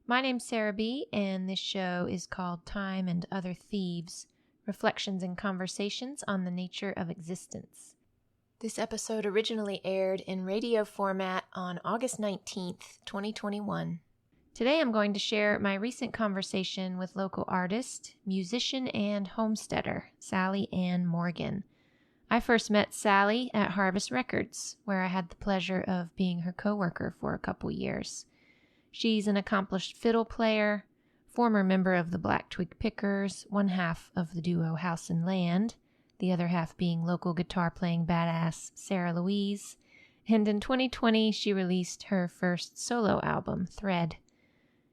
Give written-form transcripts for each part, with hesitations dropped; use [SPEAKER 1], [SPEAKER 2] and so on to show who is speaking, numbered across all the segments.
[SPEAKER 1] My name's Sarah B., and this show is called Time and Other Thieves, Reflections and Conversations on the Nature of Existence. This episode originally aired in radio format on August 19th, 2021. Today I'm going to share my recent conversation with local artist, musician, and homesteader, Sally Ann Morgan. I first met Sally at Harvest Records, where I had the pleasure of being her co-worker for a couple years. She's an accomplished fiddle player, former member of the Black Twig Pickers, one half of the duo House and Land, the other half being local guitar-playing badass Sarah Louise, and in 2020 she released her first solo album, Thread.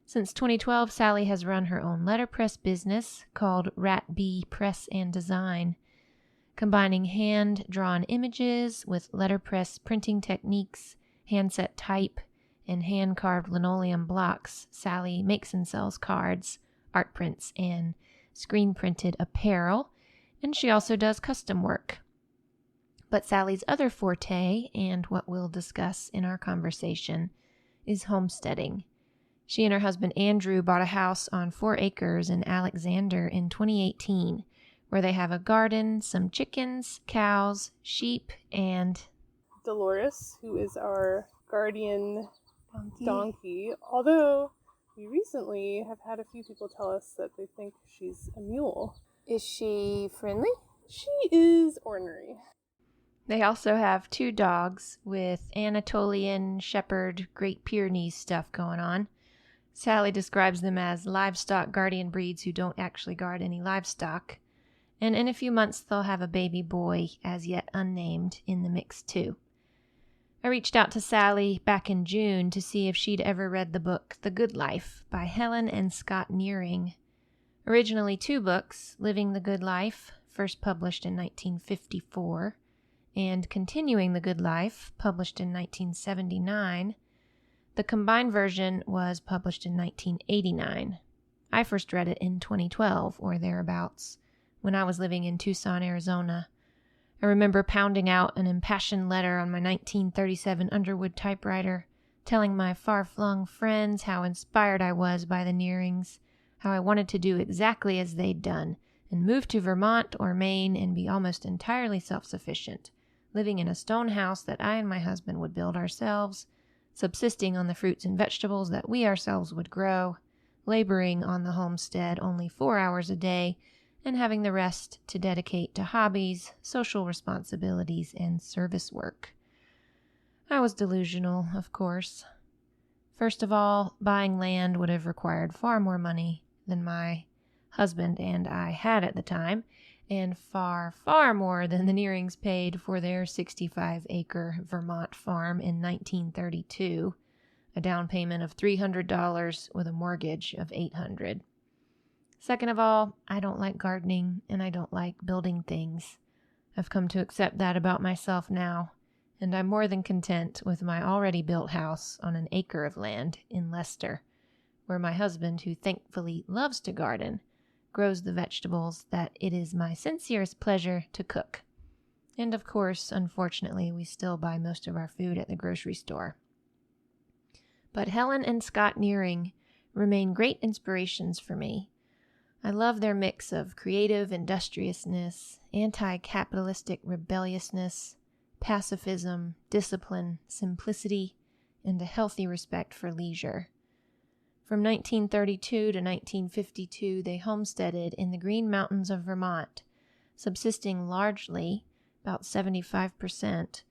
[SPEAKER 1] Since 2012, Sally has run her own letterpress business called Rat Bee Press and Design, combining hand-drawn images with letterpress printing techniques, hand-set type, and hand-carved linoleum blocks. Sally makes and sells cards, art prints, and screen-printed apparel, and she also does custom work. But Sally's other forte, and what we'll discuss in our conversation, is homesteading. She and her husband Andrew bought a house on 4 acres in Alexander in 2018, where they have a garden, some chickens, cows, sheep, and
[SPEAKER 2] Dolores, who is our guardian donkey. Although we recently have had a few people tell us that they think she's a mule.
[SPEAKER 1] Is she friendly?
[SPEAKER 2] She is ornery.
[SPEAKER 1] They also have 2 dogs with Anatolian Shepherd Great Pyrenees stuff going on. Sally describes them as livestock guardian breeds who don't actually guard any livestock. And in a few months they'll have a baby boy, as yet unnamed, in the mix too. I reached out to Sally back in June to see if she'd ever read the book The Good Life by Helen and Scott Nearing. Originally 2 books, Living the Good Life, first published in 1954, and Continuing the Good Life, published in 1979. The combined version was published in 1989. I first read it in 2012 or thereabouts, when I was living in Tucson, Arizona. I remember pounding out an impassioned letter on my 1937 Underwood typewriter, telling my far-flung friends how inspired I was by the Nearings, how I wanted to do exactly as they'd done, and move to Vermont or Maine and be almost entirely self-sufficient, living in a stone house that I and my husband would build ourselves, subsisting on the fruits and vegetables that we ourselves would grow, laboring on the homestead only 4 hours a day, and having the rest to dedicate to hobbies, social responsibilities, and service work. I was delusional, of course. First of all, buying land would have required far more money than my husband and I had at the time, and far, far more than the Nearings paid for their 65-acre Vermont farm in 1932, a down payment of $300 with a mortgage of $800. Second of all, I don't like gardening, and I don't like building things. I've come to accept that about myself now, and I'm more than content with my already built house on an acre of land in Leicester, where my husband, who thankfully loves to garden, grows the vegetables that it is my sincerest pleasure to cook. And of course, unfortunately, we still buy most of our food at the grocery store. But Helen and Scott Nearing remain great inspirations for me. I love their mix of creative industriousness, anti-capitalistic rebelliousness, pacifism, discipline, simplicity, and a healthy respect for leisure. From 1932 to 1952, they homesteaded in the Green Mountains of Vermont, subsisting largely, about 75%,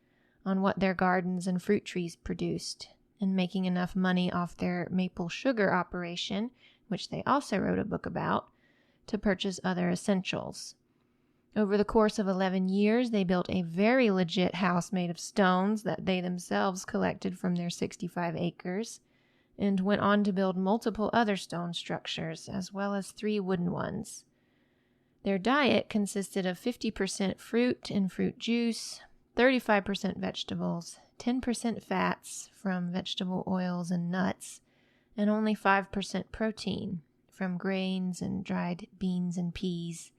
[SPEAKER 1] on what their gardens and fruit trees produced, and making enough money off their maple sugar operation, which they also wrote a book about, to purchase other essentials. Over the course of 11 years, they built a very legit house made of stones that they themselves collected from their 65 acres, and went on to build multiple other stone structures, as well as 3 wooden ones. Their diet consisted of 50% fruit and fruit juice, 35% vegetables, 10% fats from vegetable oils and nuts, and only 5% protein from grains and dried beans and peas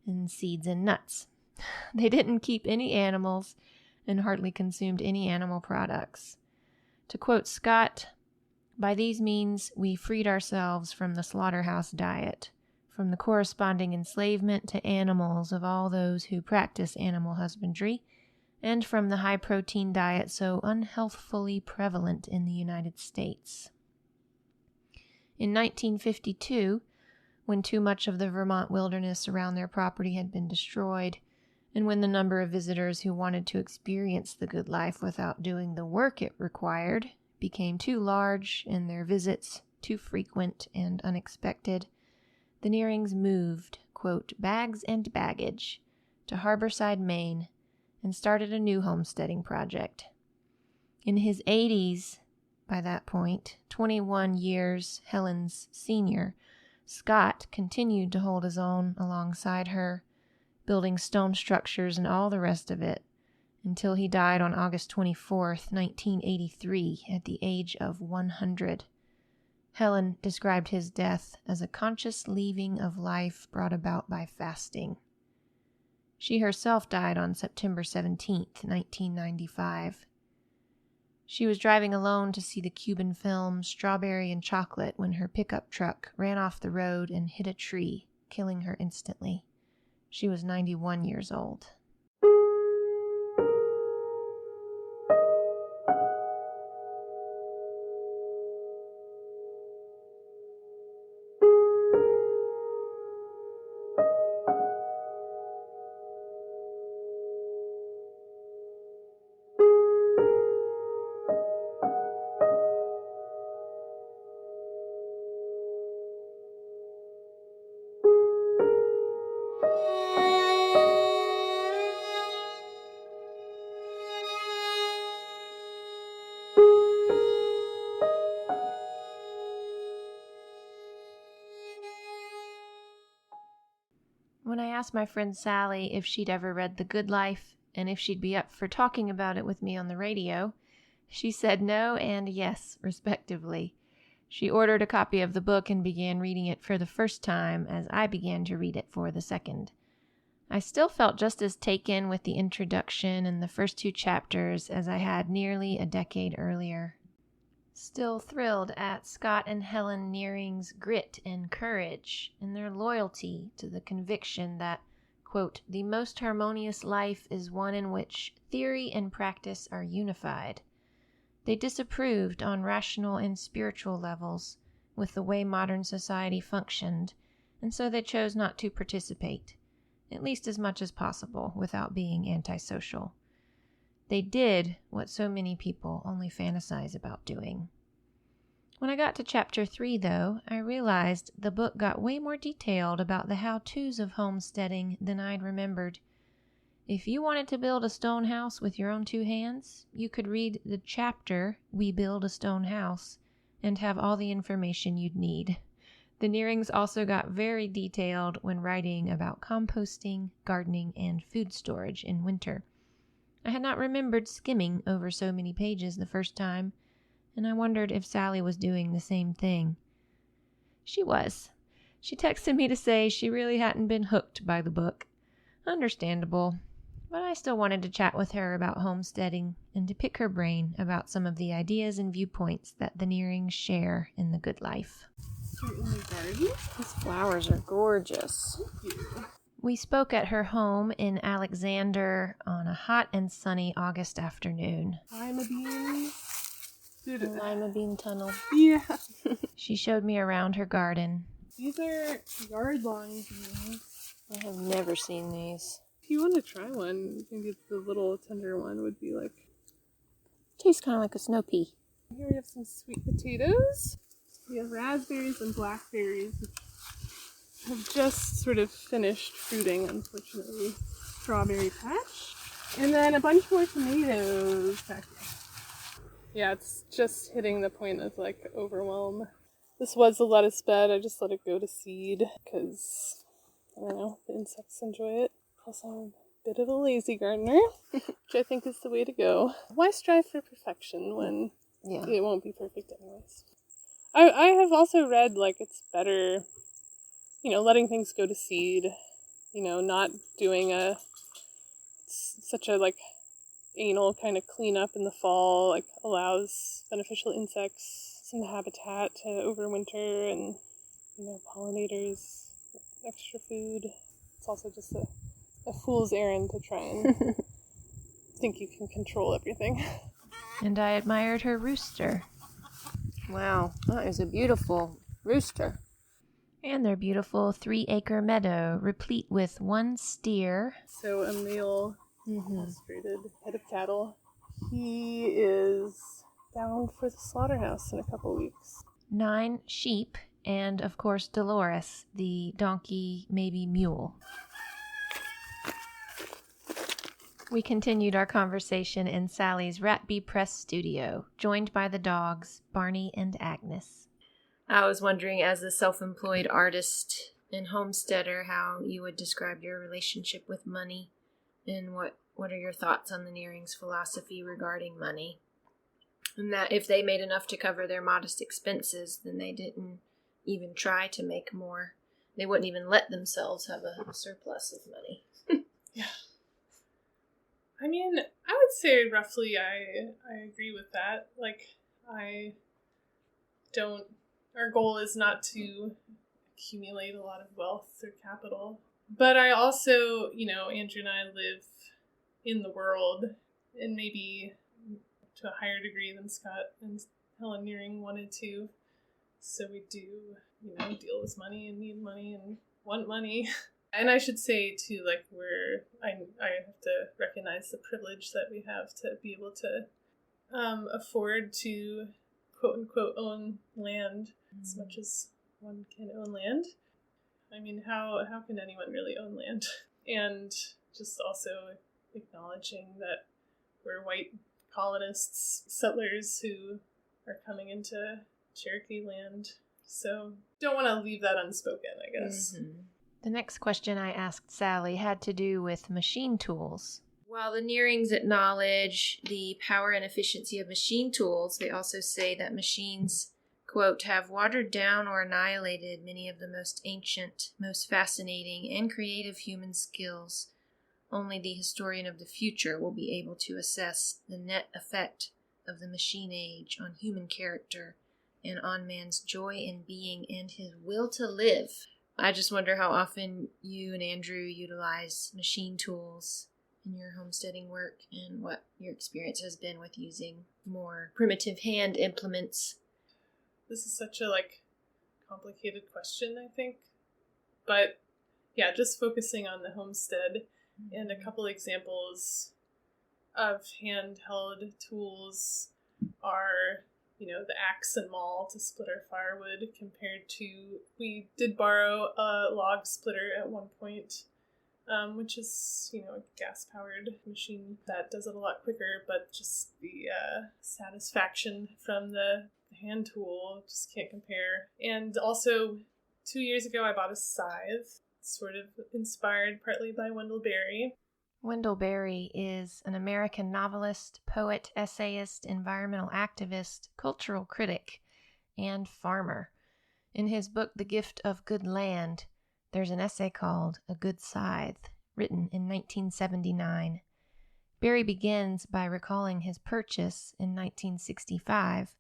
[SPEAKER 1] and seeds and nuts. They didn't keep any animals and hardly consumed any animal products. To quote Scott, By these means, we freed ourselves from the slaughterhouse diet, from the corresponding enslavement to animals of all those who practice animal husbandry, and from the high-protein diet so unhealthfully prevalent in the United States. In 1952, when too much of the Vermont wilderness around their property had been destroyed, and when the number of visitors who wanted to experience the good life without doing the work it required became too large and their visits too frequent and unexpected, the Nearings moved, quote, bags and baggage, to Harborside, Maine, and started a new homesteading project. In his 80s, by that point, 21 years Helen's senior, Scott continued to hold his own alongside her, building stone structures and all the rest of it, until he died on August 24th, 1983, at the age of 100. Helen described his death as a conscious leaving of life brought about by fasting. She herself died on September 17th, 1995. She was driving alone to see the Cuban film Strawberry and Chocolate when her pickup truck ran off the road and hit a tree, killing her instantly. She was 91 years old. When I asked my friend Sally if she'd ever read The Good Life and if she'd be up for talking about it with me on the radio, she said no and yes, respectively. She ordered a copy of the book and began reading it for the first time as I began to read it for the second. I still felt just as taken with the introduction and the first 2 chapters as I had nearly a decade earlier. Still thrilled at Scott and Helen Nearing's grit and courage and their loyalty to the conviction that, quote, the most harmonious life is one in which theory and practice are unified. They disapproved on rational and spiritual levels with the way modern society functioned, and so they chose not to participate, at least as much as possible, without being antisocial. They did what so many people only fantasize about doing. When I got to chapter 3, though, I realized the book got way more detailed about the how-tos of homesteading than I'd remembered. If you wanted to build a stone house with your own 2 hands, you could read the chapter, We Build a Stone House, and have all the information you'd need. The Nearings also got very detailed when writing about composting, gardening, and food storage in winter. I had not remembered skimming over so many pages the first time, and I wondered if Sally was doing the same thing. She was. She texted me to say she really hadn't been hooked by the book. Understandable, but I still wanted to chat with her about homesteading and to pick her brain about some of the ideas and viewpoints that the Nearings share in The Good Life.
[SPEAKER 2] You're in the garden?
[SPEAKER 1] These flowers are gorgeous.
[SPEAKER 2] Thank you.
[SPEAKER 1] We spoke at her home in Alexander on a hot and sunny August afternoon.
[SPEAKER 2] Lima beans.
[SPEAKER 1] The lima bean tunnel.
[SPEAKER 2] Yeah.
[SPEAKER 1] She showed me around her garden.
[SPEAKER 2] These are yard-long beans.
[SPEAKER 1] I have never seen these.
[SPEAKER 2] If you want to try one, maybe the little tender one would be like...
[SPEAKER 1] Tastes kind of like a snow pea.
[SPEAKER 2] Here we have some sweet potatoes. We have raspberries and blackberries, which have just sort of finished fruiting, unfortunately. Strawberry patch. And then a bunch more tomatoes back here. Yeah, it's just hitting the point of like overwhelm. This was a lettuce bed. I just let it go to seed because, I don't know, the insects enjoy it. Plus I'm a bit of a lazy gardener, which I think is the way to go. Why strive for perfection when it won't be perfect anyways? I have also read, like, it's better, letting things go to seed, not doing such a, anal kind of cleanup in the fall, allows beneficial insects some habitat to overwinter and, pollinators, extra food. It's also just a fool's errand to try and think you can control everything.
[SPEAKER 1] And I admired her rooster.
[SPEAKER 3] Wow, that is a beautiful rooster.
[SPEAKER 1] And their beautiful 3-acre meadow, replete with 1 steer.
[SPEAKER 2] So a male castrated head of cattle. He is bound for the slaughterhouse in a couple weeks.
[SPEAKER 1] 9 sheep, and of course Dolores, the donkey, maybe mule. We continued our conversation in Sally's Rat Bee Press studio, joined by the dogs, Barney and Agnes. I was wondering, as a self-employed artist and homesteader, how you would describe your relationship with money, and what are your thoughts on the Nearings' philosophy regarding money? And that if they made enough to cover their modest expenses, then they didn't even try to make more. They wouldn't even let themselves have a surplus of money.
[SPEAKER 2] Yeah. I mean, I would say roughly I agree with that. Our goal is not to accumulate a lot of wealth or capital. But I also, Andrew and I live in the world, and maybe to a higher degree than Scott and Helen Nearing wanted to. So we do, deal with money and need money and want money. And I should say too, I have to recognize the privilege that we have to be able to afford to quote unquote own land as much as one can own land. I mean, how can anyone really own land? And just also acknowledging that we're white colonists, settlers who are coming into Cherokee land. So don't want to leave that unspoken, I guess.
[SPEAKER 1] Mm-hmm. The next question I asked Sally had to do with machine tools. While the Nearings acknowledge the power and efficiency of machine tools, they also say that machines, quote, have watered down or annihilated many of the most ancient, most fascinating, and creative human skills. Only the historian of the future will be able to assess the net effect of the machine age on human character and on man's joy in being and his will to live. I just wonder how often you and Andrew utilize machine tools in your homesteading work and what your experience has been with using more primitive hand implements.
[SPEAKER 2] This is such a complicated question, I think. But yeah, just focusing on the homestead and a couple examples of handheld tools are, the axe and maul to split our firewood compared to, we did borrow a log splitter at one point, which is, a gas-powered machine that does it a lot quicker, but just the satisfaction from the hand tool just can't compare. And also, 2 years ago, I bought a scythe, sort of inspired partly by Wendell Berry.
[SPEAKER 1] Wendell Berry is an American novelist, poet, essayist, environmental activist, cultural critic, and farmer. In his book, The Gift of Good Land, there's an essay called A Good Scythe, written in 1979. Berry begins by recalling his purchase in 1965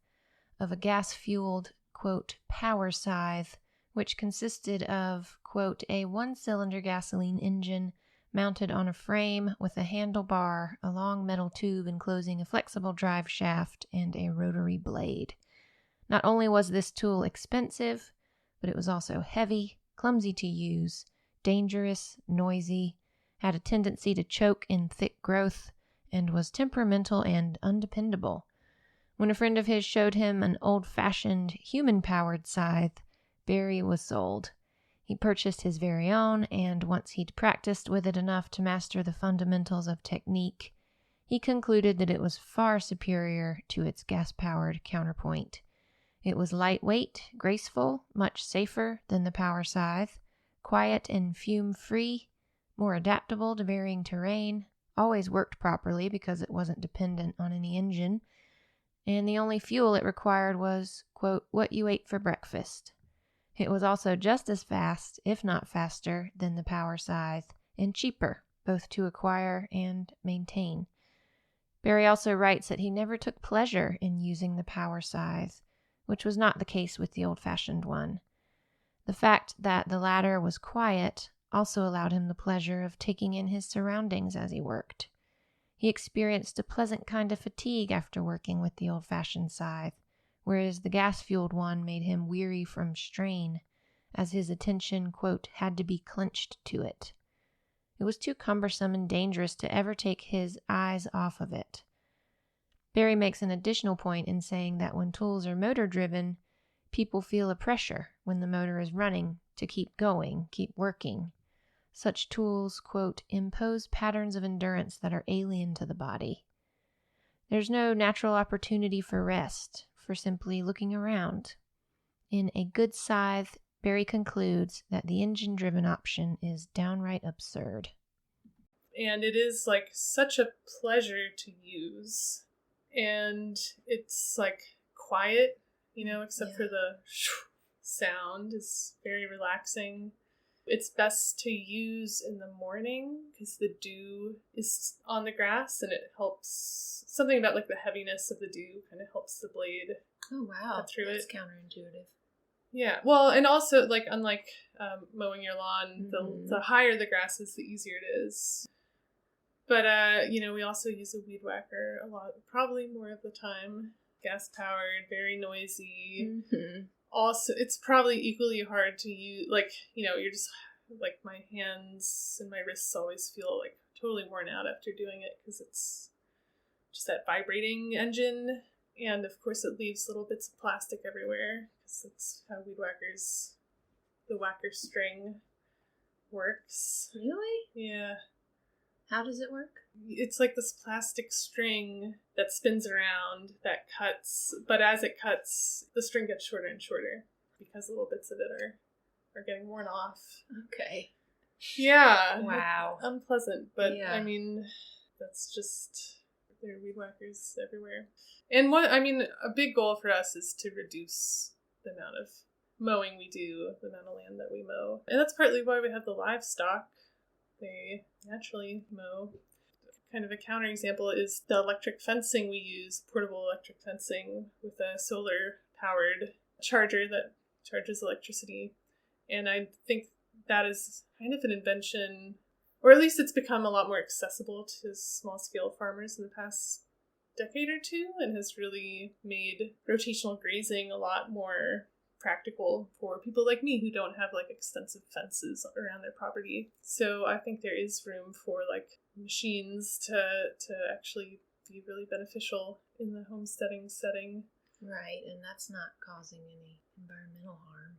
[SPEAKER 1] of a gas-fueled, quote, power scythe, which consisted of, quote, a 1-cylinder gasoline engine mounted on a frame with a handlebar, a long metal tube enclosing a flexible drive shaft, and a rotary blade. Not only was this tool expensive, but it was also heavy, clumsy to use, dangerous, noisy, had a tendency to choke in thick growth, and was temperamental and undependable. When a friend of his showed him an old-fashioned, human-powered scythe, Berry was sold. He purchased his very own, and once he'd practiced with it enough to master the fundamentals of technique, he concluded that it was far superior to its gas-powered counterpoint. It was lightweight, graceful, much safer than the power scythe, quiet and fume-free, more adaptable to varying terrain, always worked properly because it wasn't dependent on any engine, and the only fuel it required was, quote, what you ate for breakfast. It was also just as fast, if not faster, than the power scythe, and cheaper, both to acquire and maintain. Berry also writes that he never took pleasure in using the power scythe, which was not the case with the old-fashioned one. The fact that the latter was quiet also allowed him the pleasure of taking in his surroundings as he worked. He experienced a pleasant kind of fatigue after working with the old-fashioned scythe, whereas the gas-fueled one made him weary from strain, as his attention, quote, had to be clenched to it. It was too cumbersome and dangerous to ever take his eyes off of it. Barry makes an additional point in saying that when tools are motor-driven, people feel a pressure when the motor is running to keep going, keep working. Such tools, quote, impose patterns of endurance that are alien to the body. There's no natural opportunity for rest, for simply looking around. In A Good Scythe, Barry concludes that the engine-driven option is downright absurd.
[SPEAKER 2] And it is like such a pleasure to use. And it's like quiet, except for the sound is very relaxing. It's best to use in the morning because the dew is on the grass and it helps. Something about like the heaviness of the dew kind of helps the blade.
[SPEAKER 3] Oh, wow.
[SPEAKER 2] Cut through
[SPEAKER 3] That's
[SPEAKER 2] it.
[SPEAKER 3] counterintuitive.
[SPEAKER 2] Yeah. Well, and also like unlike mowing your lawn, the higher the grass is, the easier it is. But, we also use a weed whacker a lot, probably more of the time. Gas-powered, very noisy.
[SPEAKER 3] Mm-hmm.
[SPEAKER 2] Also, it's probably equally hard to use, you're just, like, my hands and my wrists always feel, like, totally worn out after doing it, because it's just that vibrating engine, and, of course, it leaves little bits of plastic everywhere, because that's how weed whackers, the whacker string works.
[SPEAKER 3] Really?
[SPEAKER 2] Yeah.
[SPEAKER 3] How does it work?
[SPEAKER 2] It's like this plastic string that spins around that cuts, but as it cuts, the string gets shorter and shorter because little bits of it are getting worn off.
[SPEAKER 3] Okay.
[SPEAKER 2] Yeah.
[SPEAKER 3] Wow.
[SPEAKER 2] Unpleasant, but
[SPEAKER 3] yeah.
[SPEAKER 2] I mean, that's just, there are weed whackers everywhere. And a big goal for us is to reduce the amount of mowing we do, the amount of land that we mow. And that's partly why we have the livestock. They naturally mow. Kind of a counterexample is the electric fencing we use, portable electric fencing with a solar-powered charger that charges electricity. And I think that is kind of an invention, or at least it's become a lot more accessible to small-scale farmers in the past decade or two, and has really made rotational grazing a lot more practical for people like me who don't have like extensive fences around their property. So I think there is room for like machines to actually be really beneficial in the homesteading setting.
[SPEAKER 3] Right, and that's not causing any environmental harm.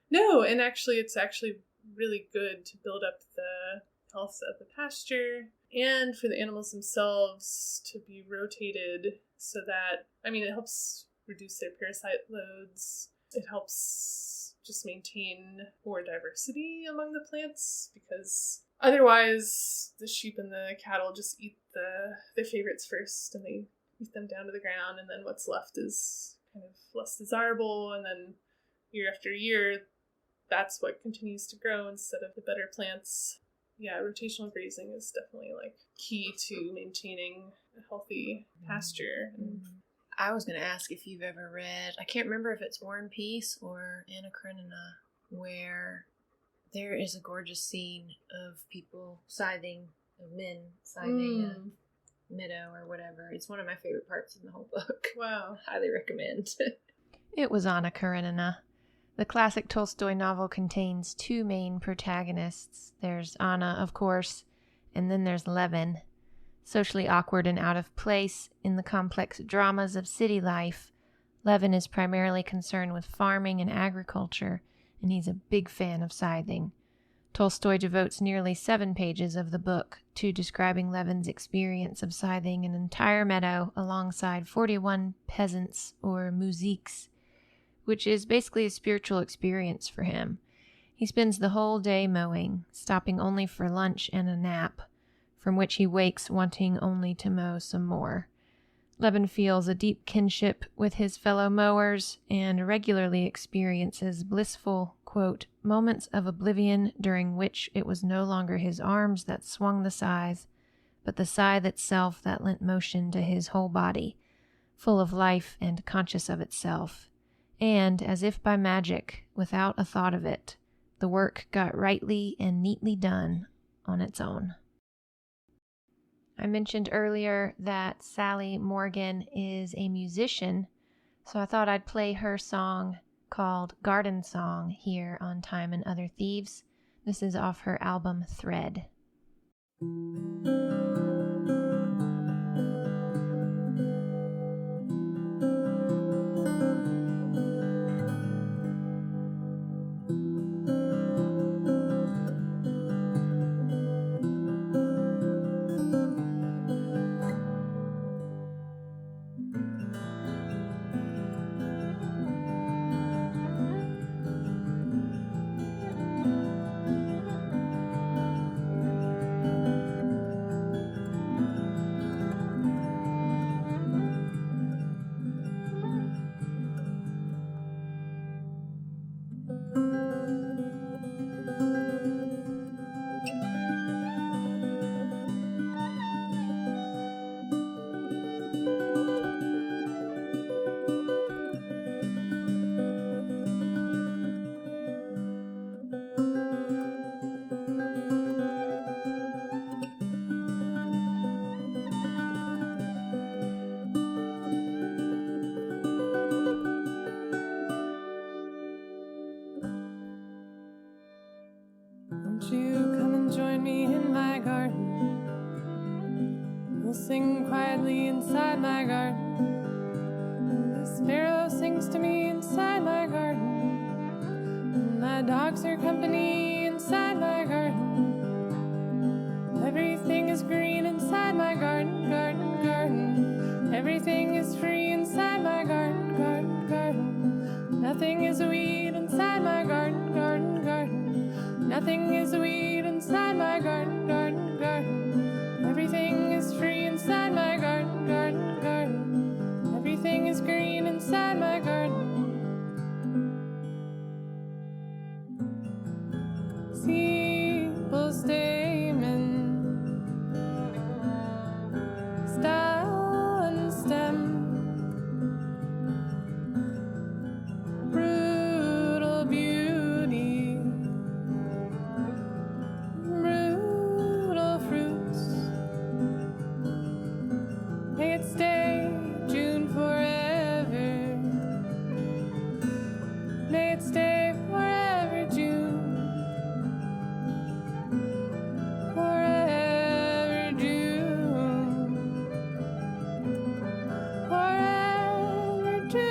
[SPEAKER 2] No, and actually it's actually really good to build up the health of the pasture and for the animals themselves to be rotated so that, it helps reduce their parasite loads. It helps just maintain more diversity among the plants because otherwise the sheep and the cattle just eat their favorites first and they eat them down to the ground, and then what's left is kind of less desirable, and then year after year that's what continues to grow instead of the better plants. Yeah, rotational grazing is definitely like key to maintaining a healthy pasture.
[SPEAKER 3] Mm-hmm. I was going to ask if you've ever read, I can't remember if it's War and Peace or Anna Karenina, where there is a gorgeous scene of people scything, of men scything a meadow or whatever. It's one of my favorite parts in the whole book.
[SPEAKER 2] Wow.
[SPEAKER 3] Highly recommend.
[SPEAKER 1] It was Anna Karenina. The classic Tolstoy novel contains two main protagonists. There's Anna, of course, and then there's Levin. Socially awkward and out of place in the complex dramas of city life, Levin is primarily concerned with farming and agriculture, and he's a big fan of scything. Tolstoy devotes nearly 7 pages of the book to describing Levin's experience of scything an entire meadow alongside 41 peasants or muzhiks, which is basically a spiritual experience for him. He spends the whole day mowing, stopping only for lunch and a nap, from which he wakes wanting only to mow some more. Levin feels a deep kinship with his fellow mowers and regularly experiences blissful, quote, moments of oblivion during which it was no longer his arms that swung the scythe, but the scythe itself that lent motion to his whole body, full of life and conscious of itself. And, as if by magic, without a thought of it, the work got rightly and neatly done on its own. I mentioned earlier that Sally Morgan is a musician, so I thought I'd play her song called Garden Song here on Time and Other Thieves. This is off her album Thread.
[SPEAKER 2] Won't you come and join me in my garden? We'll sing quietly inside my garden. The sparrow sings to me inside my garden. My dogs are company inside my garden. Everything is green inside my garden, garden, garden. Everything is free inside my garden, garden, garden. Nothing is a weed inside my garden, garden, garden. Nothing is a weed inside my garden, garden, garden. Everything is free inside my garden, garden, garden. Everything is green inside my garden. Sepal stamen, style and stem, brutal beauty, brutal fruits. May it stay June forever. May it stay forever June. Forever June. Forever June.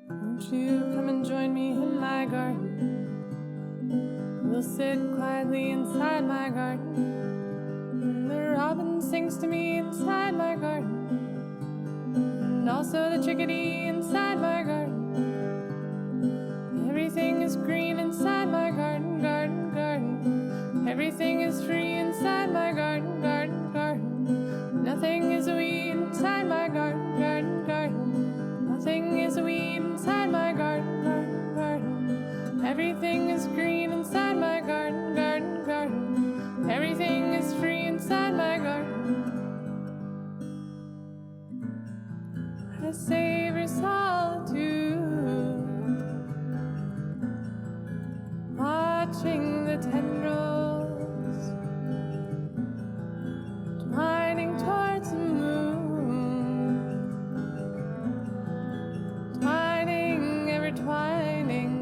[SPEAKER 2] Won't you come and join me in my garden? We'll sit quietly inside my garden. And the robin sings to me inside my garden. And also the chickadee inside my garden. Everything is green inside my garden, garden, garden. Everything is free inside my garden, garden, garden. Nothing is a weed inside my garden, garden, garden. Nothing is a weed inside my garden, garden, garden. Everything is green inside my garden, garden, garden. Everything is free inside my garden. I savor solitude, watching the tendrils twining towards the moon, twining, ever twining.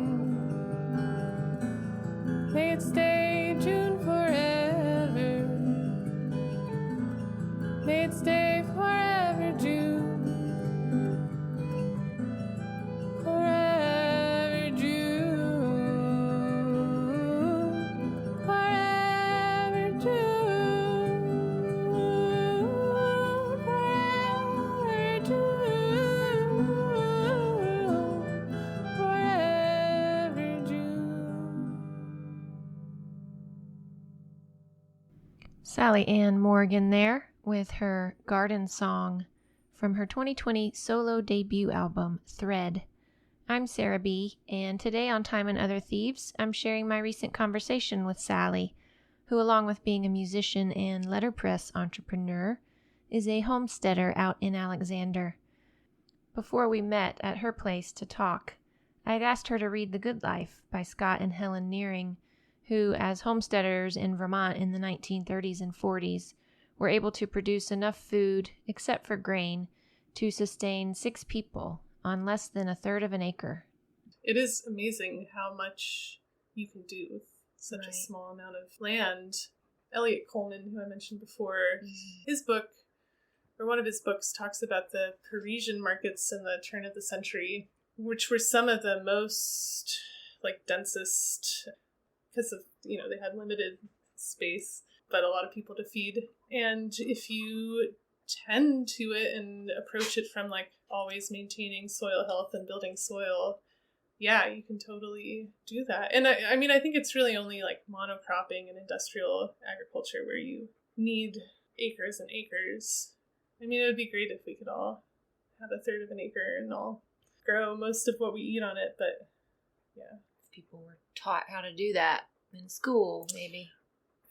[SPEAKER 2] May it stay June forever. May it stay forever June. Forever June. Forever
[SPEAKER 1] Sally Ann Morgan there with her garden song from her 2020 solo debut album, Thread. I'm Sarah B., and today on Time and Other Thieves, I'm sharing my recent conversation with Sally, who, along with being a musician and letterpress entrepreneur, is a homesteader out in Alexander. Before we met at her place to talk, I'd asked her to read The Good Life by Scott and Helen Nearing, who, as homesteaders in Vermont in the 1930s and 40s, were able to produce enough food, except for grain, to sustain 6 people on less than a third of an acre.
[SPEAKER 2] It is amazing how much you can do with such a small amount of land. Elliot Coleman, who I mentioned before, his book, or one of his books, talks about the Parisian markets in the turn of the century, which were some of the most, densest, because of, they had limited space, but a lot of people to feed. And if you tend to it and approach it from, always maintaining soil health and building soil, yeah, you can totally do that. And I think it's really only, monocropping and industrial agriculture where you need acres and acres. I mean, it would be great if we could all have a third of an acre and all grow most of what we eat on it, but yeah.
[SPEAKER 3] People were taught how to do that in school, maybe.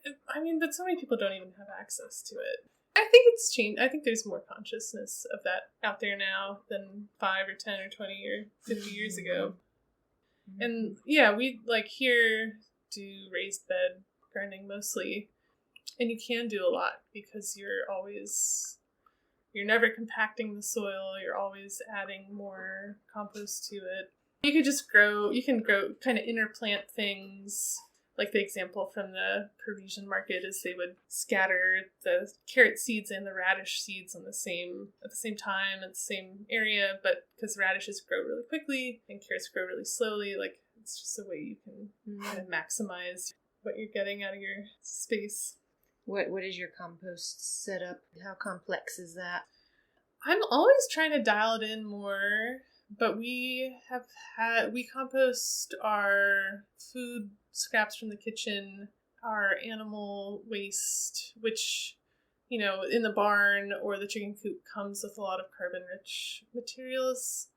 [SPEAKER 2] But so many people don't even have access to it. I think it's changed. I think there's more consciousness of that out there now than 5 or 10 or 20 or 50 years ago. And yeah, we here do raised bed gardening mostly. And you can do a lot because you're never compacting the soil. You're always adding more compost to it. You can grow kind of interplant things. Like the example from the Parisian market is they would scatter the carrot seeds and the radish seeds at the same time in the same area, but because radishes grow really quickly and carrots grow really slowly, it's just a way you can kind of maximize what you're getting out of your space.
[SPEAKER 3] What is your compost setup? How complex is that?
[SPEAKER 2] I'm always trying to dial it in more, but we compost our food scraps from the kitchen, our animal waste, which, in the barn or the chicken coop comes with a lot of carbon-rich materials.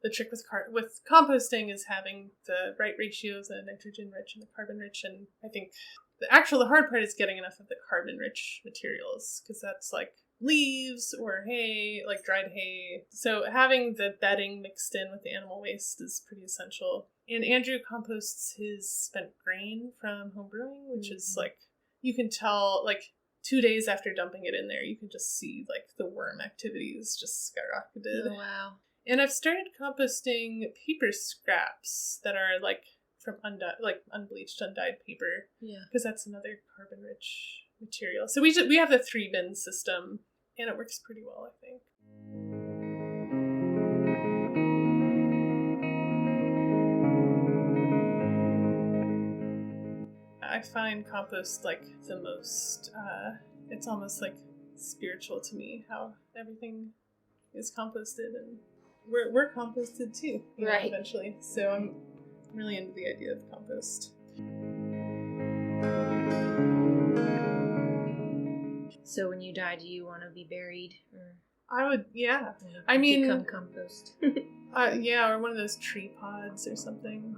[SPEAKER 2] The trick with composting is having the right ratios, the nitrogen-rich and the carbon-rich, and I think the hard part is getting enough of the carbon-rich materials, because that's leaves or hay, dried hay. So having the bedding mixed in with the animal waste is pretty essential. And Andrew composts his spent grain from home brewing, which is you can tell 2 days after dumping it in there, you can just see the worm activity is just skyrocketed.
[SPEAKER 3] Oh, wow.
[SPEAKER 2] And I've started composting paper scraps that are from unbleached, undyed paper.
[SPEAKER 3] Yeah. Because
[SPEAKER 2] that's another carbon-rich material. So we have the 3-bin system, and it works pretty well, I think. I find compost the most, it's almost spiritual to me how everything is composted, and we're composted too,
[SPEAKER 3] right,
[SPEAKER 2] eventually. So I'm really into the idea of compost.
[SPEAKER 3] So when you die, do you want to be buried? Or
[SPEAKER 2] I would, yeah.
[SPEAKER 3] Become compost.
[SPEAKER 2] Yeah, or one of those tree pods or something.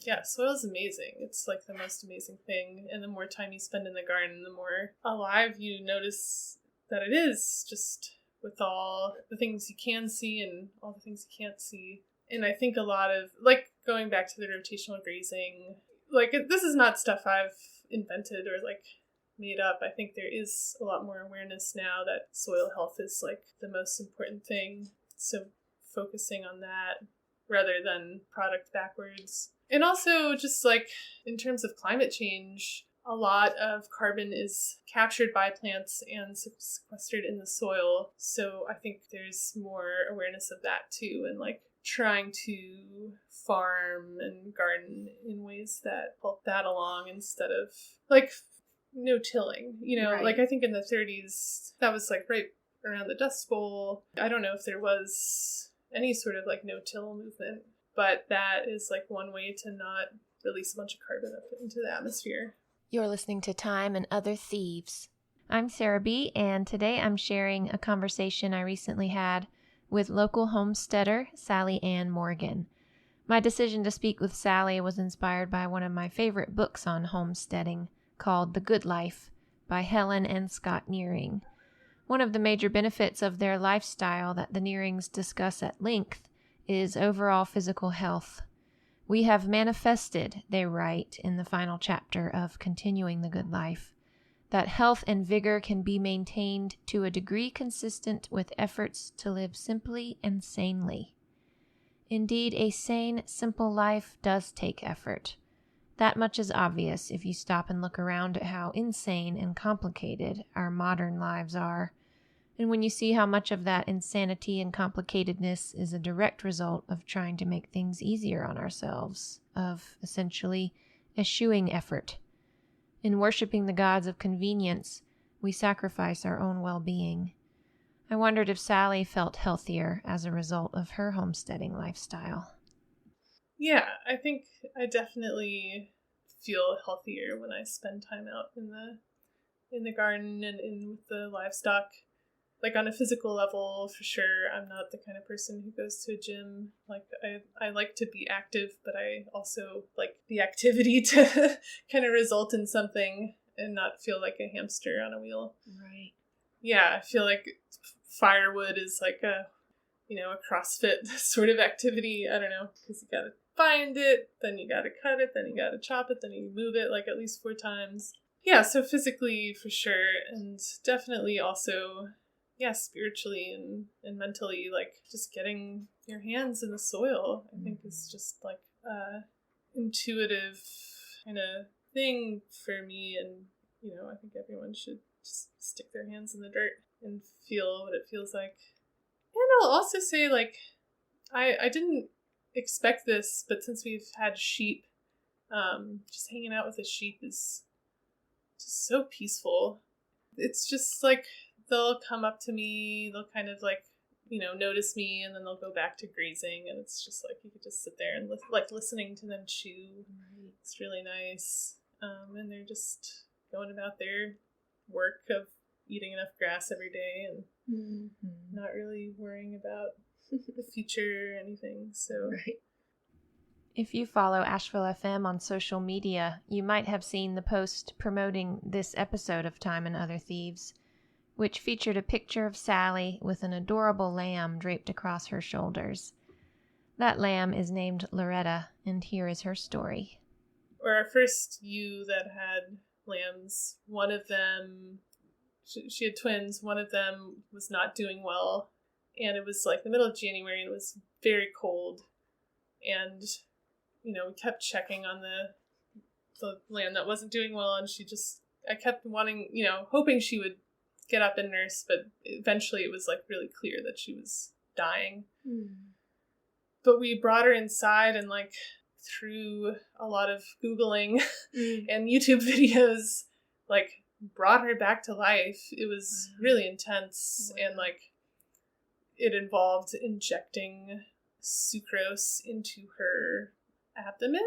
[SPEAKER 2] Yeah, soil's amazing. It's the most amazing thing. And the more time you spend in the garden, the more alive you notice that it is, just with all the things you can see and all the things you can't see. And I think a lot of, going back to the rotational grazing, this is not stuff I've invented or made up. I think there is a lot more awareness now that soil health is the most important thing. So focusing on that rather than product backwards. And also just in terms of climate change, a lot of carbon is captured by plants and sequestered in the soil. So I think there's more awareness of that too, and trying to farm and garden in ways that help that along instead of no tilling,
[SPEAKER 3] right.
[SPEAKER 2] I think in the 30s that was right around the Dust Bowl. I don't know if there was any sort of no-till movement, but that is one way to not release a bunch of carbon up into the atmosphere.
[SPEAKER 1] You're listening to Time and Other Thieves. I'm Sarah B., and today I'm sharing a conversation I recently had with local homesteader Sally Ann Morgan. My decision to speak with Sally was inspired by one of my favorite books on homesteading called The Good Life by Helen and Scott Nearing. One of the major benefits of their lifestyle that the Nearings discuss at length is overall physical health. We have manifested, they write in the final chapter of Continuing the Good Life, that health and vigor can be maintained to a degree consistent with efforts to live simply and sanely. Indeed, a sane, simple life does take effort. That much is obvious if you stop and look around at how insane and complicated our modern lives are, and when you see how much of that insanity and complicatedness is a direct result of trying to make things easier on ourselves, of essentially eschewing effort. In worshiping the gods of convenience, we sacrifice our own well-being. I wondered if Sally felt healthier as a result of her homesteading lifestyle.
[SPEAKER 2] Yeah, I think I definitely feel healthier when I spend time out in the garden and in with the livestock. Like on a physical level, for sure, I'm not the kind of person who goes to a gym. Like I like to be active, but I also like the activity to kind of result in something and not feel like a hamster on a wheel.
[SPEAKER 3] Right.
[SPEAKER 2] Yeah, I feel like firewood is like a CrossFit sort of activity. I don't know, because you gotta find it, then you gotta cut it, then you gotta chop it, then you move it like at least 4 times. Yeah, so physically for sure, and definitely also, yeah, spiritually and mentally, like just getting your hands in the soil, I think is just like intuitive kind of thing for me. And, I think everyone should just stick their hands in the dirt and feel what it feels like. And I'll also say, like, I didn't expect this, but since we've had sheep, just hanging out with the sheep is just so peaceful. It's just like, they'll come up to me, they'll kind of like, notice me, and then they'll go back to grazing, and it's just like, you could just sit there and listening to them chew. Right. It's really nice. And they're just going about their work of eating enough grass every day and not really worrying about the future or anything. So
[SPEAKER 3] right.
[SPEAKER 1] If you follow Asheville FM on social media, you might have seen the post promoting this episode of Time and Other Thieves, which featured a picture of Sally with an adorable lamb draped across her shoulders. That lamb is named Loretta, and here is her story.
[SPEAKER 2] Or our first ewe that had lambs, one of them, she had twins, one of them was not doing well, and it was like the middle of January, and it was very cold, and, we kept checking on the lamb that wasn't doing well, and I kept wanting, hoping she would get up and nurse, but eventually it was like really clear that she was dying. But we brought her inside, and like through a lot of Googling and YouTube videos, like brought her back to life. It was really intense. And like it involved injecting sucrose into her abdomen.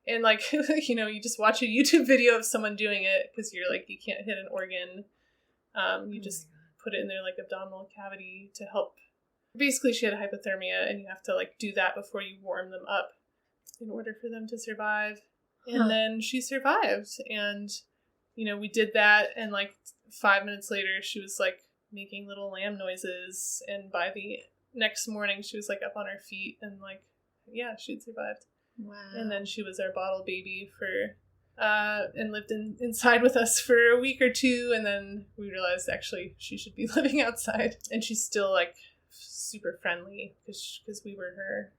[SPEAKER 2] And like, you just watch a YouTube video of someone doing it because you're like, you can't hit an organ. You just put it in their like abdominal cavity to help. Basically, she had hypothermia, and you have to like do that before you warm them up in order for them to survive. And then she survived, and we did that, and like 5 minutes later, she was like making little lamb noises, and by the next morning, she was like up on her feet, and like, yeah, she'd survived.
[SPEAKER 3] Wow.
[SPEAKER 2] And then she was our bottle baby and lived inside with us for a week or two, and then we realized actually she should be living outside. And she's still like super friendly because we were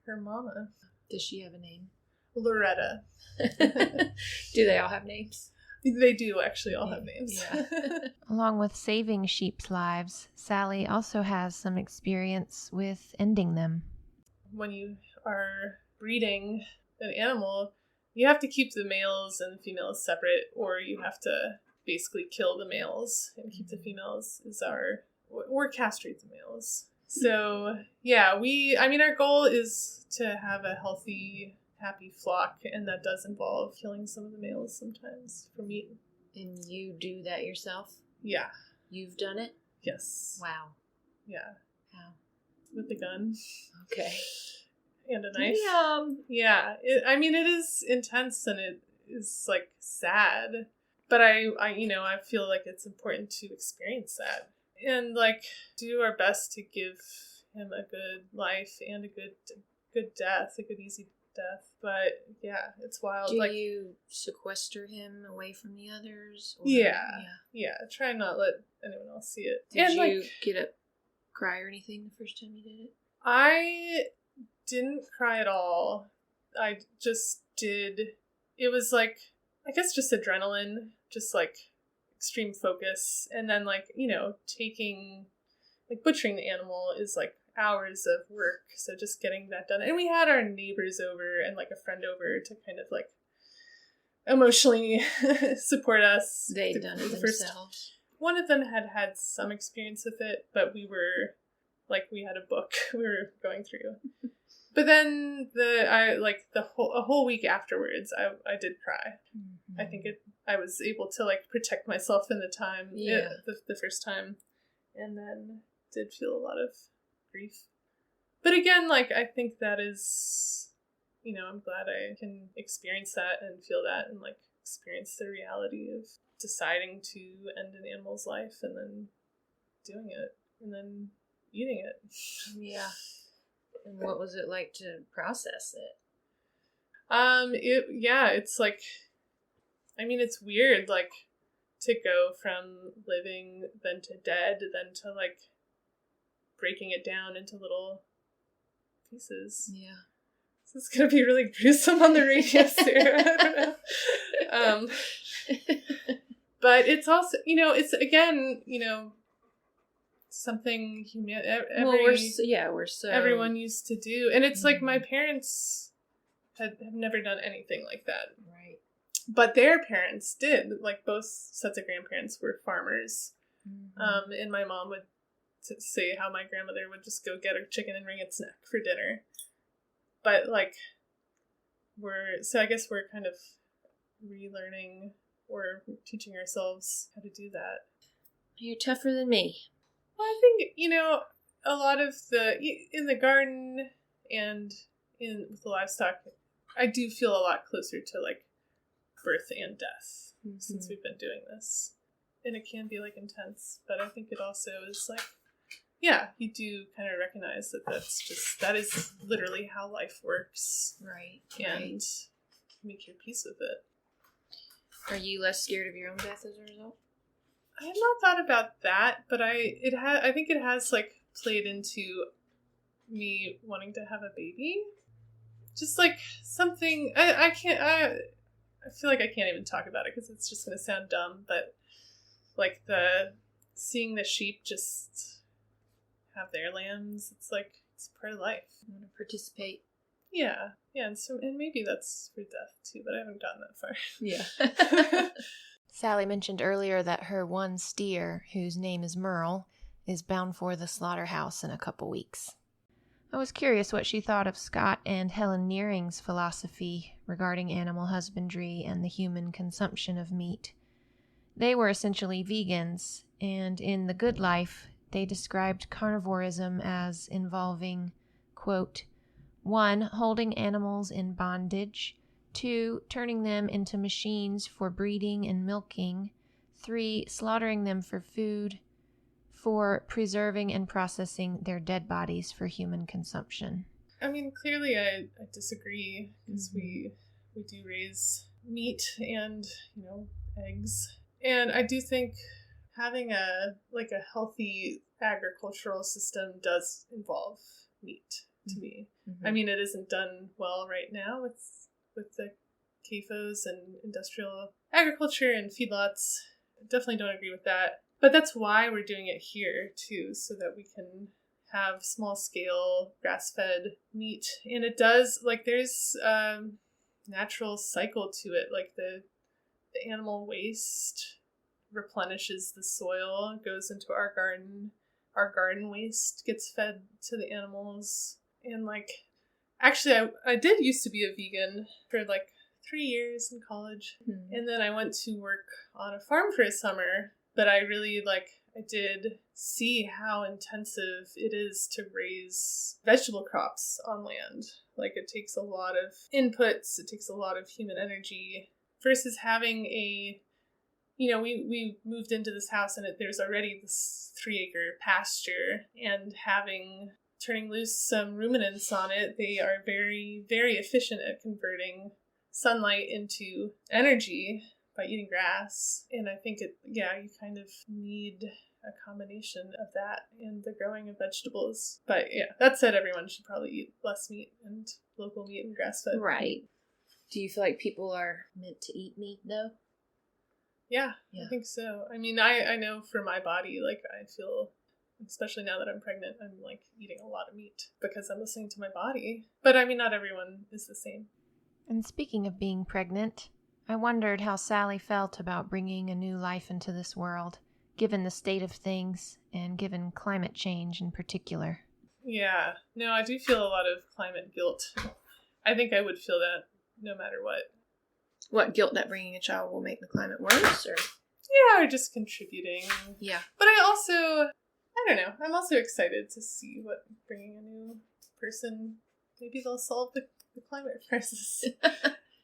[SPEAKER 2] her mama.
[SPEAKER 3] Does she have a name?
[SPEAKER 2] Loretta.
[SPEAKER 3] Do they all have names?
[SPEAKER 2] They do actually all have names.
[SPEAKER 3] Yeah.
[SPEAKER 1] Along with saving sheep's lives, Sally also has some experience with ending them.
[SPEAKER 2] When you are breeding an animal, you have to keep the males and the females separate, or you have to basically kill the males and keep the females or castrate the males. So yeah, our goal is to have a healthy happy flock, and that does involve killing some of the males sometimes for meat.
[SPEAKER 3] And you do that yourself?
[SPEAKER 2] Yeah.
[SPEAKER 3] You've done it?
[SPEAKER 2] Yes.
[SPEAKER 3] Wow.
[SPEAKER 2] Yeah.
[SPEAKER 3] How?
[SPEAKER 2] With the gun.
[SPEAKER 3] Okay.
[SPEAKER 2] And a knife. Yeah. It is intense, and it is, like, sad. But I feel like it's important to experience that. And, like, do our best to give him a good life and a good death, a good easy death. But yeah, it's wild.
[SPEAKER 3] Do you sequester him away from the others? Or,
[SPEAKER 2] yeah. Try not let anyone else see it.
[SPEAKER 3] Did you get a cry or anything the first time you did it?
[SPEAKER 2] I didn't cry at all. I just did. It was like, I guess, just adrenaline, just like extreme focus, and then like butchering the animal is like hours of work, so just getting that done. And we had our neighbors over and like a friend over to kind of like emotionally support us.
[SPEAKER 3] They'd done it themselves.
[SPEAKER 2] One of them had some experience with it, but we had a book we were going through. But then a whole week afterwards, I did cry. Mm-hmm. I think I was able to like protect myself in the time, the first time, and then did feel a lot of grief. But again, like, I think that is, I'm glad I can experience that and feel that and like experience the reality of deciding to end an animal's life and then doing it and then eating it.
[SPEAKER 3] Yeah. And what was it like to process it?
[SPEAKER 2] It's like, it's weird, like, to go from living then to dead, then to like breaking it down into little pieces.
[SPEAKER 3] Yeah.
[SPEAKER 2] So it's gonna be really gruesome on the radio here. I don't know. But it's also, it's again, something everyone used to do, and it's like my parents have never done anything like that,
[SPEAKER 3] right?
[SPEAKER 2] But their parents did. Like, both sets of grandparents were farmers. Mm-hmm. And my mom would say how my grandmother would just go get a chicken and wring its neck for dinner. But like, I guess we're kind of relearning or teaching ourselves how to do that.
[SPEAKER 3] You're tougher than me.
[SPEAKER 2] Well, I think, a lot of in the garden and with the livestock, I do feel a lot closer to like birth and death since we've been doing this. And it can be like intense, but I think it also is like, you do kind of recognize that is literally how life works.
[SPEAKER 3] Right.
[SPEAKER 2] And make your peace with it.
[SPEAKER 3] Are you less scared of your own death as a result?
[SPEAKER 2] I have not thought about that, but I think it has like played into me wanting to have a baby. Just like something I feel like I can't even talk about it because it's just going to sound dumb, but like seeing the sheep just have their lambs, it's like, it's part of life.
[SPEAKER 3] I want to participate.
[SPEAKER 2] Yeah, and maybe that's for death too, but I haven't gotten that far.
[SPEAKER 3] Yeah.
[SPEAKER 1] Sally mentioned earlier that her one steer, whose name is Merle, is bound for the slaughterhouse in a couple weeks. I was curious what she thought of Scott and Helen Nearing's philosophy regarding animal husbandry and the human consumption of meat. They were essentially vegans, and in The Good Life, they described carnivorism as involving, quote, 1. Holding animals in bondage, 2. Turning them into machines for breeding and milking, 3. Slaughtering them for food, 4. Preserving and processing their dead bodies for human consumption.
[SPEAKER 2] Clearly I disagree, because we do raise meat and, eggs. And I do think having a healthy agricultural system does involve meat to me. Mm-hmm. It isn't done well right now with the CAFOs and industrial agriculture and feedlots. Definitely don't agree with that. But that's why we're doing it here too, so that we can have small scale grass-fed meat. And it does, like, there's natural cycle to it. Like the animal waste replenishes the soil, goes into our garden. Our garden waste gets fed to the animals. And like, Actually, I did used to be a vegan for like 3 years in college.
[SPEAKER 3] Hmm.
[SPEAKER 2] And then I went to work on a farm for a summer. But I really I did see how intensive it is to raise vegetable crops on land. Like, it takes a lot of inputs, it takes a lot of human energy versus having we moved into this house and there's already this 3-acre pasture, and turning loose some ruminants on it, they are very, very efficient at converting sunlight into energy by eating grass. And I think you kind of need a combination of that and the growing of vegetables. But yeah, that said, everyone should probably eat less meat and local meat and grass-fed.
[SPEAKER 3] Right. Do you feel like people are meant to eat meat, though?
[SPEAKER 2] Yeah, I think so. I mean, I know for my body, I feel, especially now that I'm pregnant, I'm eating a lot of meat because I'm listening to my body. But I mean, not everyone is the same.
[SPEAKER 1] And speaking of being pregnant, I wondered how Sally felt about bringing a new life into this world, given the state of things and given climate change in particular.
[SPEAKER 2] Yeah, no, I do feel a lot of climate guilt. I think I would feel that no matter what.
[SPEAKER 3] What, guilt that bringing a child will make the climate worse, or?
[SPEAKER 2] Yeah, or just contributing.
[SPEAKER 3] Yeah.
[SPEAKER 2] But I don't know, I'm also excited to see what bringing a new person, maybe they'll solve the climate crisis.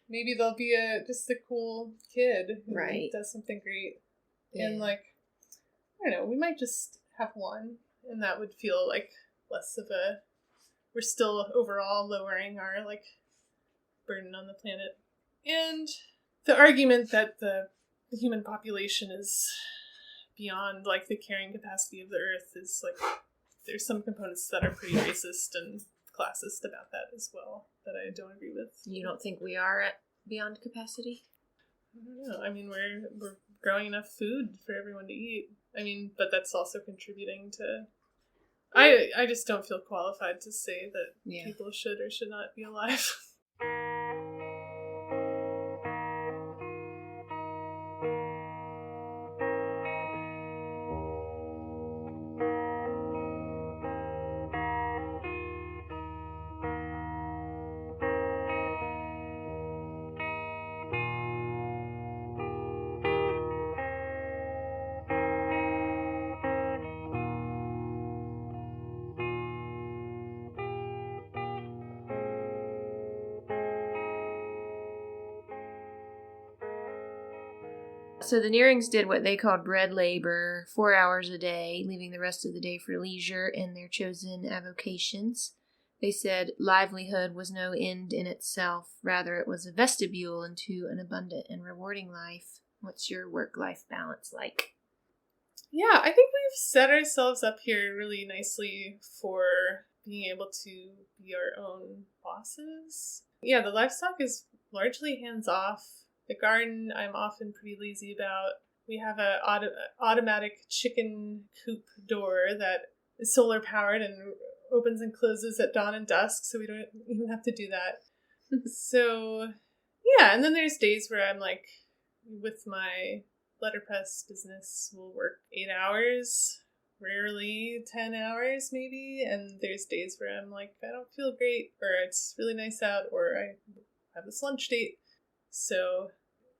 [SPEAKER 2] Maybe they'll be just a cool kid who does something great. Yeah. And I don't know, we might just have one, and that would feel less of we're still overall lowering our burden on the planet. And the argument that the human population is beyond the carrying capacity of the earth is there's some components that are pretty racist and classist about that as well that I don't agree with.
[SPEAKER 3] You don't think we are at beyond capacity?
[SPEAKER 2] I don't know. I mean, we're growing enough food for everyone to eat. I mean, but that's also contributing to. I just don't feel qualified to say that people should or should not be alive.
[SPEAKER 3] So the Nearings did what they called bread labor, 4 hours a day, leaving the rest of the day for leisure and their chosen avocations. They said livelihood was no end in itself, rather it was a vestibule into an abundant and rewarding life. What's your work-life balance like?
[SPEAKER 2] Yeah, I think we've set ourselves up here really nicely for being able to be our own bosses. Yeah, the livestock is largely hands-off. The garden, I'm often pretty lazy about. We have a automatic chicken coop door that is solar powered and opens and closes at dawn and dusk, so we don't even have to do that. So, yeah, and then there's days where I'm with my letterpress business, we'll work 8 hours, rarely 10 hours maybe, and there's days where I'm I don't feel great, or it's really nice out, or I have this lunch date. So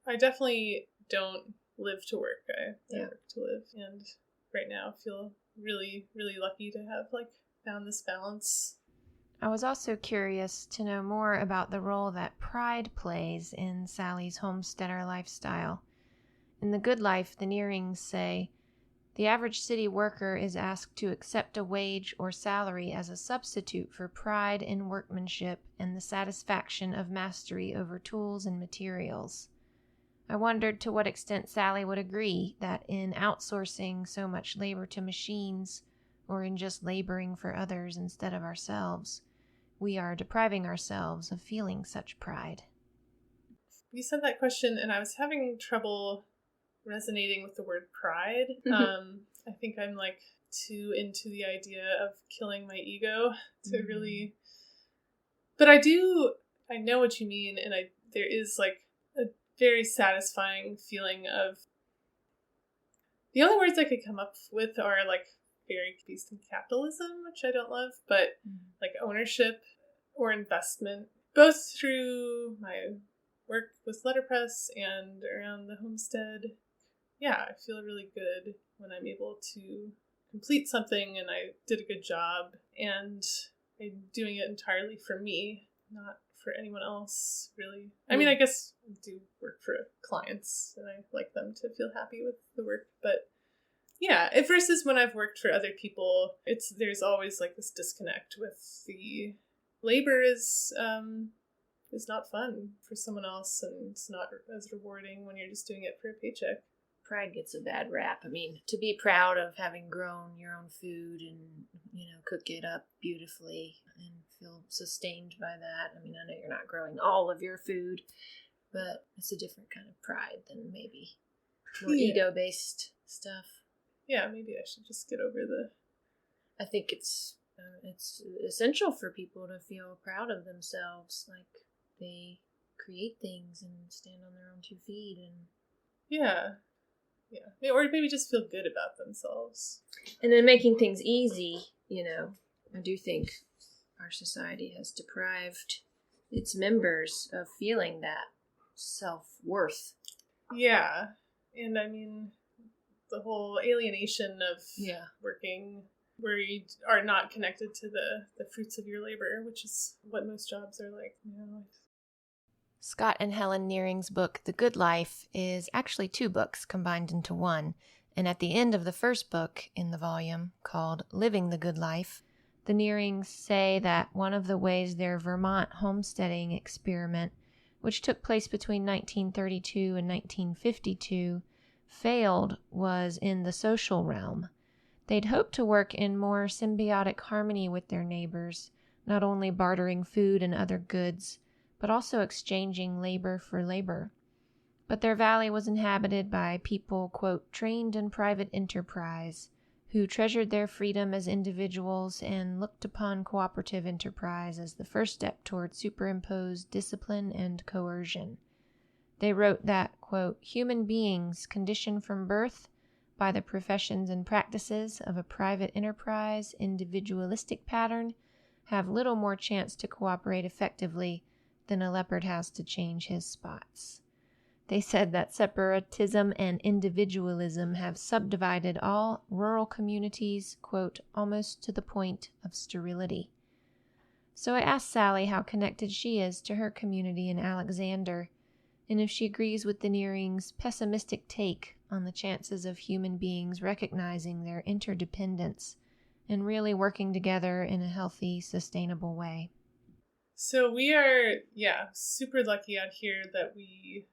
[SPEAKER 2] I definitely don't live to work. I work to live. And right now I feel really, really lucky to have found this balance.
[SPEAKER 1] I was also curious to know more about the role that pride plays in Sally's homesteader lifestyle. In The Good Life, the Nearings say, the average city worker is asked to accept a wage or salary as a substitute for pride in workmanship and the satisfaction of mastery over tools and materials. I wondered to what extent Sally would agree that in outsourcing so much labor to machines, or in just laboring for others instead of ourselves, we are depriving ourselves of feeling such pride.
[SPEAKER 2] You said that question, and I was having trouble resonating with the word pride. I think I'm too into the idea of killing my ego to really, but I know what you mean, and there is a very satisfying feeling of, the only words I could come up with are very based in capitalism, which I don't love, but ownership or investment, both through my work with letterpress and around the homestead. Yeah, I feel really good when I'm able to complete something and I did a good job and I'm doing it entirely for me, not for anyone else, really. I mean, I guess I do work for clients and I like them to feel happy with the work, but yeah, versus when I've worked for other people, there's always like this disconnect with the labor is not fun for someone else, and it's not as rewarding when you're just doing it for a paycheck.
[SPEAKER 3] Pride gets a bad rap. I mean, to be proud of having grown your own food and, cook it up beautifully and feel sustained by that. I mean, I know you're not growing all of your food, but it's a different kind of pride than maybe more ego-based stuff.
[SPEAKER 2] Yeah, maybe I should just get over
[SPEAKER 3] I think it's essential for people to feel proud of themselves, like they create things and stand on their own 2 feet and
[SPEAKER 2] yeah, or maybe just feel good about themselves.
[SPEAKER 3] And then making things easy, I do think our society has deprived its members of feeling that self-worth.
[SPEAKER 2] Yeah, and I mean, the whole alienation of working where you are not connected to the fruits of your labor, which is what most jobs are like.
[SPEAKER 1] Scott and Helen Nearing's book, The Good Life, is actually 2 books combined into one. And at the end of the first book in the volume, called Living the Good Life, the Nearings say that one of the ways their Vermont homesteading experiment, which took place between 1932 and 1952, failed was in the social realm. They'd hoped to work in more symbiotic harmony with their neighbors, not only bartering food and other goods, but also exchanging labor for labor. But their valley was inhabited by people, quote, trained in private enterprise, who treasured their freedom as individuals and looked upon cooperative enterprise as the first step toward superimposed discipline and coercion. They wrote that, quote, human beings conditioned from birth by the professions and practices of a private enterprise individualistic pattern have little more chance to cooperate effectively than a leopard has to change his spots. They said that separatism and individualism have subdivided all rural communities, quote, almost to the point of sterility. So I asked Sally how connected she is to her community in Alexander, and if she agrees with the Nearings' pessimistic take on the chances of human beings recognizing their interdependence and really working together in a healthy, sustainable way.
[SPEAKER 2] So we are, super lucky out here that we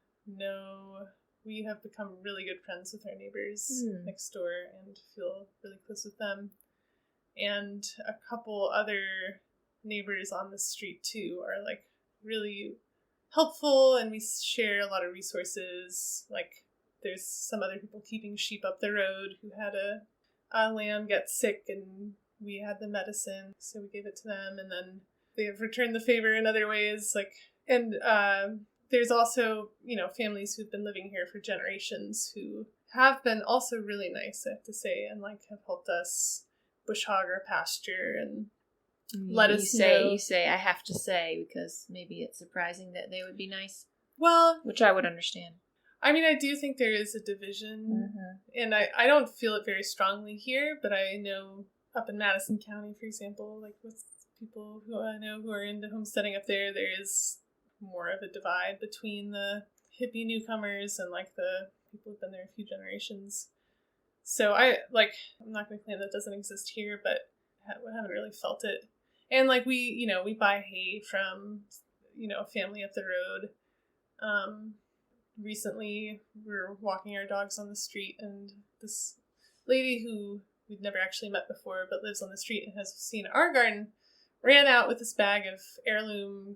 [SPEAKER 2] have become really good friends with our neighbors next door and feel really close with them. And a couple other neighbors on the street too are like really helpful, and we share a lot of resources. Like there's some other people keeping sheep up the road who had a lamb get sick, and we had the medicine, so we gave it to them, and then they have returned the favor in other ways. There's also, families who've been living here for generations who have been also really nice, I have to say, and have helped us bush hog our pasture and let us know.
[SPEAKER 3] You say, I have to say, because maybe it's surprising that they would be nice.
[SPEAKER 2] Well,
[SPEAKER 3] which I would understand.
[SPEAKER 2] I mean, I do think there is a division, and I don't feel it very strongly here, but I know up in Madison County, for example, with people who I know who are into homesteading up there, there is more of a divide between the hippie newcomers and the people who've been there a few generations. So I'm not going to claim that doesn't exist here, but I haven't really felt it. And we buy hay from, a family up the road. Recently we were walking our dogs on the street, and this lady who we'd never actually met before but lives on the street and has seen our garden ran out with this bag of heirloom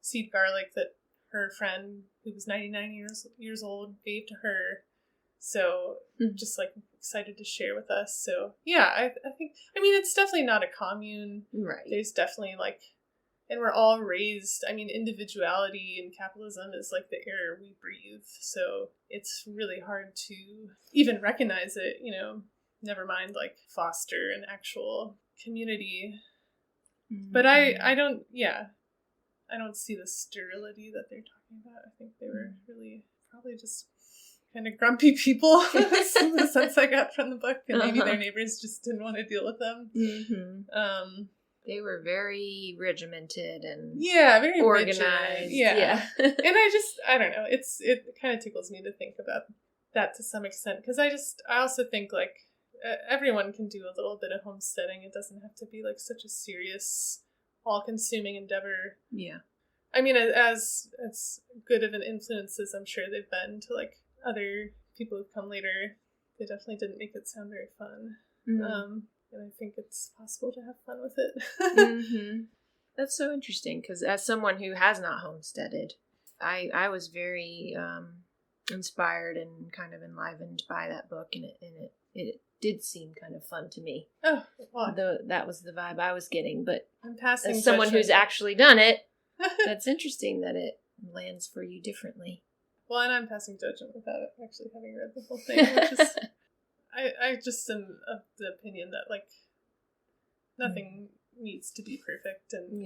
[SPEAKER 2] seed garlic that her friend, who was 99 years old, gave to her. So just excited to share with us. So yeah, I think, it's definitely not a commune.
[SPEAKER 3] Right.
[SPEAKER 2] There's definitely and we're all raised, individuality and capitalism is the air we breathe. So it's really hard to even recognize it, never mind foster an actual community. But I don't see the sterility that they're talking about. I think they were really probably just kind of grumpy people, in the sense I got from the book, and maybe their neighbors just didn't want to deal with them.
[SPEAKER 3] Mm-hmm. They were very regimented and
[SPEAKER 2] very
[SPEAKER 3] organized.
[SPEAKER 2] Rigid. Yeah. And I don't know. It kind of tickles me to think about that to some extent, because I also think like everyone can do a little bit of homesteading. It doesn't have to be like such a serious, all-consuming endeavor.
[SPEAKER 3] Yeah.
[SPEAKER 2] I mean, as good of an influence as I'm sure they've been to like other people who've come later, they definitely didn't make it sound very fun. And I think it's possible to have fun with it.
[SPEAKER 3] That's so interesting, because as someone who has not homesteaded, I was very inspired and kind of enlivened by that book, and it did seem kind of fun to me.
[SPEAKER 2] Oh, well,
[SPEAKER 3] that was the vibe I was getting. But
[SPEAKER 2] I'm passing
[SPEAKER 3] as someone
[SPEAKER 2] judgment.
[SPEAKER 3] who's actually done it, that's interesting that it lands for you differently.
[SPEAKER 2] Well, and I'm passing judgment without actually having read the whole thing, which is... I just am of the opinion that, like, nothing needs to be perfect, and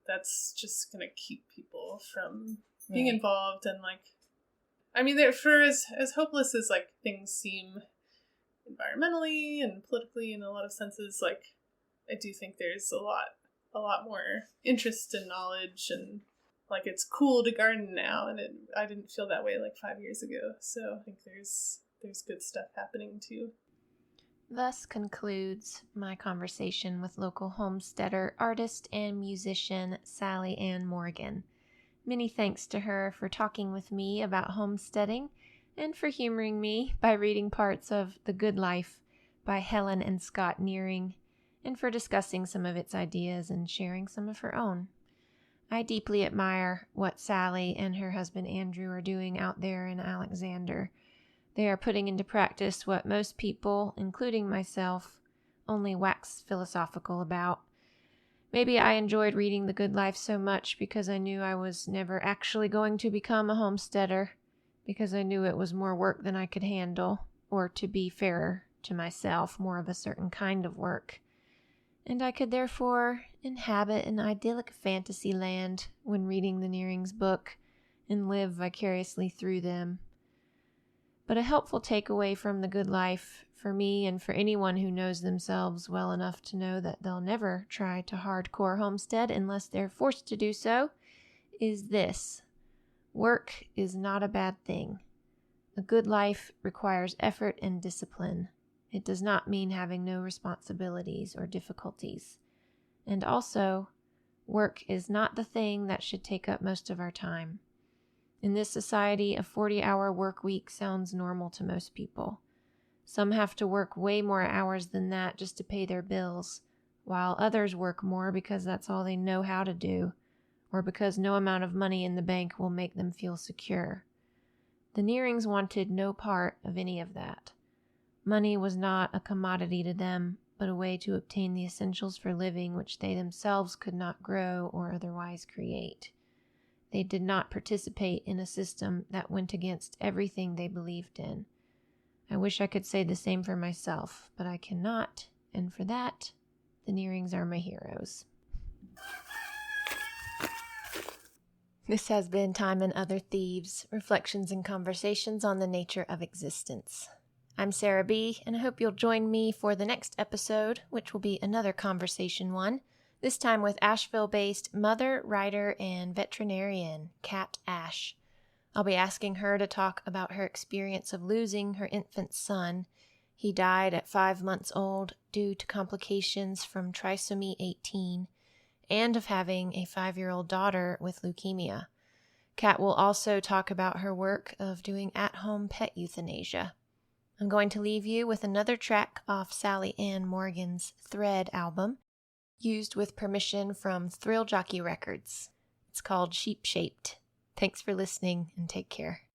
[SPEAKER 2] that's just going to keep people from being involved, and, like, I mean, for as hopeless as, like, things seem environmentally and politically in a lot of senses, like, I do think there's a lot more interest and knowledge, and, like, it's cool to garden now, and I didn't feel that way, like, 5 years ago, so I think there's good stuff happening too.
[SPEAKER 1] Thus concludes my conversation with local homesteader, artist, and musician Sally Ann Morgan. Many thanks to her for talking with me about homesteading and for humoring me by reading parts of The Good Life by Helen and Scott Nearing, and for discussing some of its ideas and sharing some of her own. I deeply admire what Sally and her husband Andrew are doing out there in Alexander. They are putting into practice what most people, including myself, only wax philosophical about. Maybe I enjoyed reading The Good Life so much because I knew I was never actually going to become a homesteader, because I knew it was more work than I could handle, or to be fairer to myself, more of a certain kind of work. And I could therefore inhabit an idyllic fantasy land when reading the Nearing's book and live vicariously through them. But a helpful takeaway from The Good Life, for me and for anyone who knows themselves well enough to know that they'll never try to hardcore homestead unless they're forced to do so, is this: work is not a bad thing. A good life requires effort and discipline. It does not mean having no responsibilities or difficulties. And also, work is not the thing that should take up most of our time. In this society, a 40-hour work week sounds normal to most people. Some have to work way more hours than that just to pay their bills, while others work more because that's all they know how to do, or because no amount of money in the bank will make them feel secure. The Nearings wanted no part of any of that. Money was not a commodity to them, but a way to obtain the essentials for living which they themselves could not grow or otherwise create. They did not participate in a system that went against everything they believed in. I wish I could say the same for myself, but I cannot, and for that, the Nearings are my heroes. This has been Time and Other Thieves, reflections and conversations on the nature of existence. I'm Sarah B., and I hope you'll join me for the next episode, which will be another conversation one, this time with Asheville-based mother, writer, and veterinarian Kat Ash. I'll be asking her to talk about her experience of losing her infant son. He died at 5 months old due to complications from trisomy 18, and of having a 5-year-old daughter with leukemia. Kat will also talk about her work of doing at-home pet euthanasia. I'm going to leave you with another track off Sally Ann Morgan's Thread album, used with permission from Thrill Jockey Records. It's called Sheep Shaped. Thanks for listening, and take care.